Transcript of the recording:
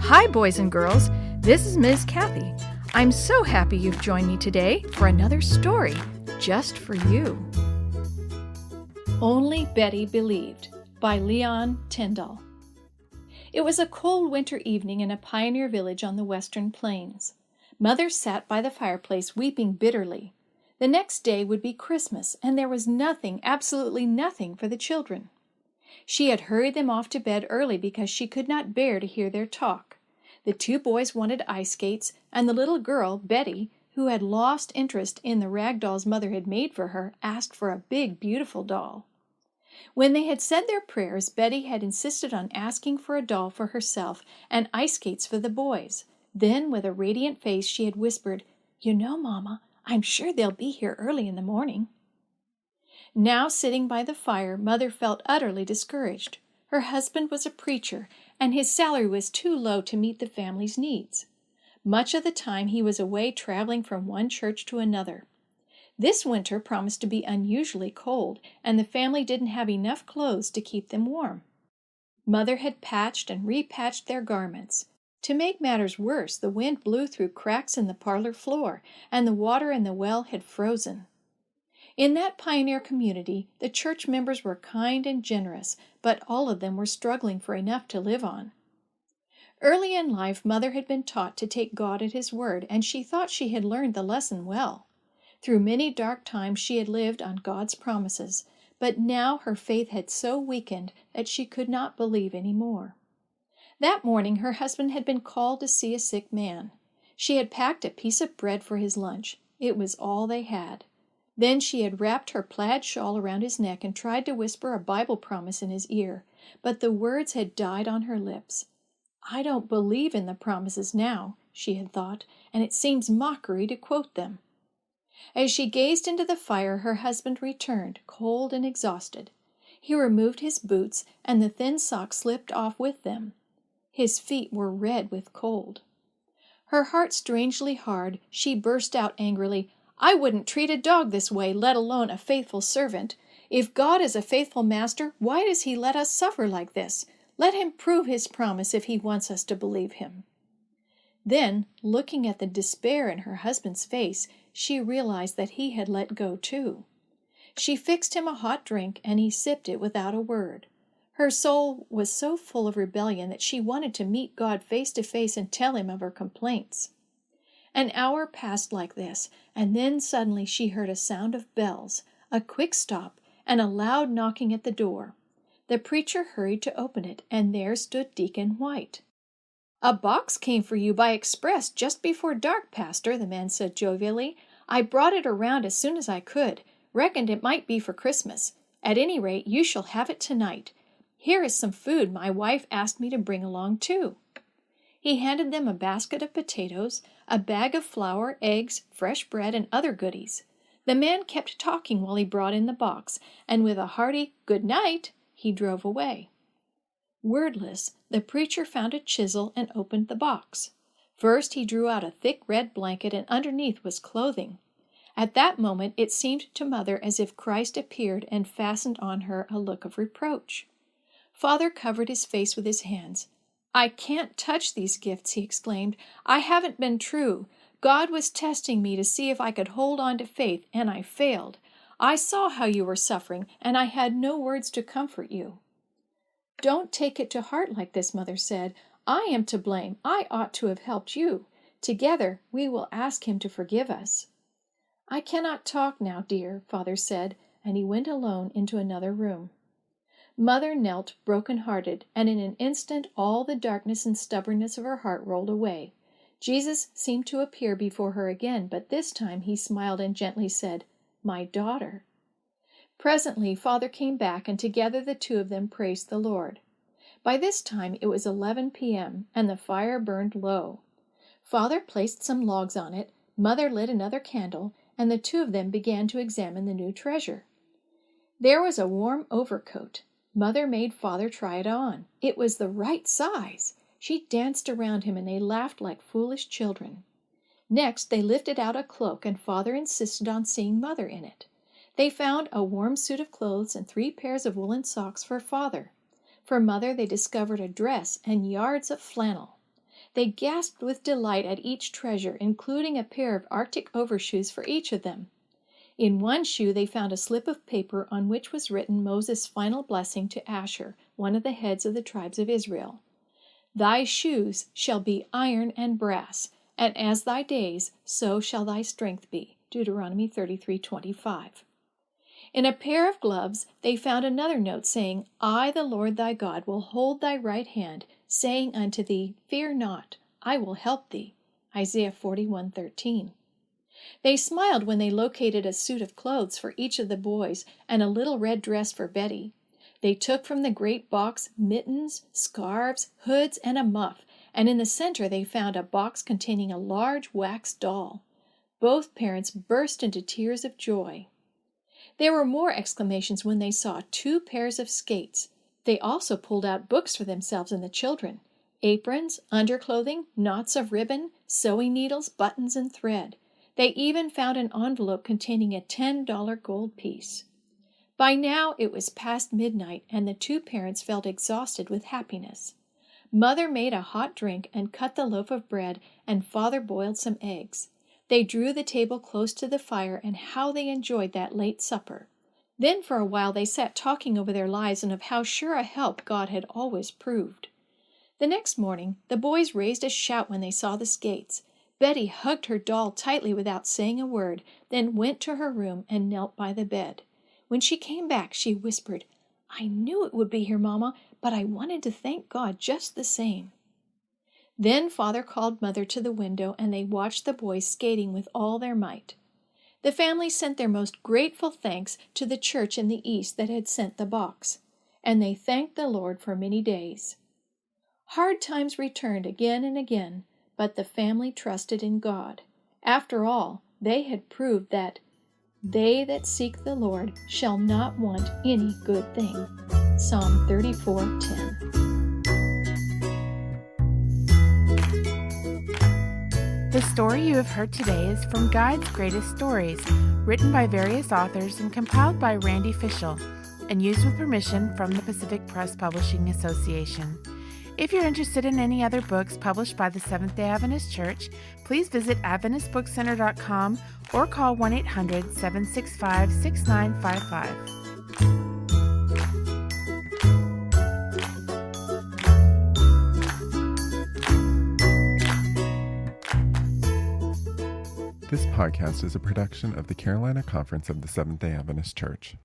Hi, boys and girls. This is Ms. Kathy. I'm so happy you've joined me today for another story just for you. Only Betty Believed by Tindall. It was a cold winter evening in a pioneer village on the western plains. Mother sat by the fireplace weeping bitterly. The next day would be Christmas, and there was nothing, absolutely nothing for the children. She had hurried them off to bed early because she could not bear to hear their talk. The two boys wanted ice skates, and the little girl, Betty, who had lost interest in the rag dolls Mother had made for her, asked for a big, beautiful doll. When they had said their prayers, Betty had insisted on asking for a doll for herself and ice skates for the boys. Then, with a radiant face, she had whispered, "You know, Mama, I'm sure they'll be here early in the morning." Now, sitting by the fire, Mother felt utterly discouraged. Her husband was a preacher, and his salary was too low to meet the family's needs. Much of the time he was away traveling from one church to another. This winter promised to be unusually cold, and the family didn't have enough clothes to keep them warm. Mother had patched and repatched their garments. To make matters worse, the wind blew through cracks in the parlor floor, and the water in the well had frozen. In that pioneer community, the church members were kind and generous, but all of them were struggling for enough to live on. Early in life, Mother had been taught to take God at His word, and she thought she had learned the lesson well. Through many dark times she had lived on God's promises, but now her faith had so weakened that she could not believe any more. That morning her husband had been called to see a sick man. She had packed a piece of bread for his lunch. It was all they had. Then she had wrapped her plaid shawl around his neck and tried to whisper a Bible promise in his ear, but the words had died on her lips. "I don't believe in the promises now," she had thought, "and it seems mockery to quote them." As she gazed into the fire, her husband returned, cold and exhausted. He removed his boots, and the thin socks slipped off with them. His feet were red with cold. Her heart strangely hard, she burst out angrily, "I wouldn't treat a dog this way, let alone a faithful servant. If God is a faithful master, why does He let us suffer like this? Let Him prove His promise if He wants us to believe Him." Then, looking at the despair in her husband's face, she realized that he had let go too. She fixed him a hot drink, and he sipped it without a word. Her soul was so full of rebellion that she wanted to meet God face to face and tell Him of her complaints. An hour passed like this, and then suddenly she heard a sound of bells, a quick stop, and a loud knocking at the door. The preacher hurried to open it, and there stood Deacon White. "A box came for you by express just before dark, Pastor," the man said jovially. "I brought it around as soon as I could. Reckoned it might be for Christmas. At any rate, you shall have it tonight. Here is some food my wife asked me to bring along too." He handed them a basket of potatoes, a bag of flour, eggs, fresh bread, and other goodies. The man kept talking while he brought in the box, and with a hearty "good night," he drove away. Wordless, the preacher found a chisel and opened the box. First he drew out a thick red blanket, and underneath was clothing. At that moment it seemed to Mother as if Christ appeared and fastened on her a look of reproach. Father covered his face with his hands. "I can't touch these gifts," he exclaimed. "I haven't been true. God was testing me to see if I could hold on to faith, and I failed. I saw how you were suffering, and I had no words to comfort you." "Don't take it to heart like this," Mother said. "I am to blame. I ought to have helped you. Together we will ask Him to forgive us." "I cannot talk now, dear," Father said, and he went alone into another room. Mother knelt broken-hearted, and in an instant all the darkness and stubbornness of her heart rolled away. Jesus seemed to appear before her again, but this time He smiled and gently said, "My daughter." Presently Father came back, and together the two of them praised the Lord. By this time it was 11 p.m., and the fire burned low. Father placed some logs on it, Mother lit another candle, and the two of them began to examine the new treasure. There was a warm overcoat. Mother made Father try it on. It was the right size. She danced around him, and they laughed like foolish children. Next they lifted out a cloak, and Father insisted on seeing Mother in it. They found a warm suit of clothes and 3 pairs of woolen socks for Father. For Mother they discovered a dress and yards of flannel. They gasped with delight at each treasure, including a pair of Arctic overshoes for each of them. In one shoe they found a slip of paper on which was written Moses' final blessing to Asher, one of the heads of the tribes of Israel. "Thy shoes shall be iron and brass, and as thy days, so shall thy strength be." Deuteronomy 33:25. In a pair of gloves they found another note saying, "I, the Lord thy God, will hold thy right hand, saying unto thee, Fear not, I will help thee." Isaiah 41:13. They smiled when they located a suit of clothes for each of the boys and a little red dress for Betty. They took from the great box mittens, scarves, hoods, and a muff, and in the center they found a box containing a large wax doll. Both parents burst into tears of joy. There were more exclamations when they saw 2 pairs of skates. They also pulled out books for themselves and the children: aprons, underclothing, knots of ribbon, sewing needles, buttons, and thread. They even found an envelope containing a $10 gold piece. By now it was past midnight, and the 2 parents felt exhausted with happiness. Mother made a hot drink and cut the loaf of bread, and Father boiled some eggs. They drew the table close to the fire, and how they enjoyed that late supper. Then for a while they sat talking over their lives and of how sure a help God had always proved. The next morning the boys raised a shout when they saw the skates. Betty hugged her doll tightly without saying a word, then went to her room and knelt by the bed. When she came back, she whispered, "I knew it would be here, Mama, but I wanted to thank God just the same." Then Father called Mother to the window, and they watched the boys skating with all their might. The family sent their most grateful thanks to the church in the East that had sent the box, and they thanked the Lord for many days. Hard times returned again and again, but the family trusted in God. After all, they had proved that "they that seek the Lord shall not want any good thing." Psalm 34:10. The story you have heard today is from God's Greatest Stories, written by various authors and compiled by Randy Fischel, and used with permission from the Pacific Press Publishing Association. If you're interested in any other books published by the Seventh-day Adventist Church, please visit AdventistBookCenter.com or call 1-800-765-6955. This podcast is a production of the Carolina Conference of the Seventh-day Adventist Church.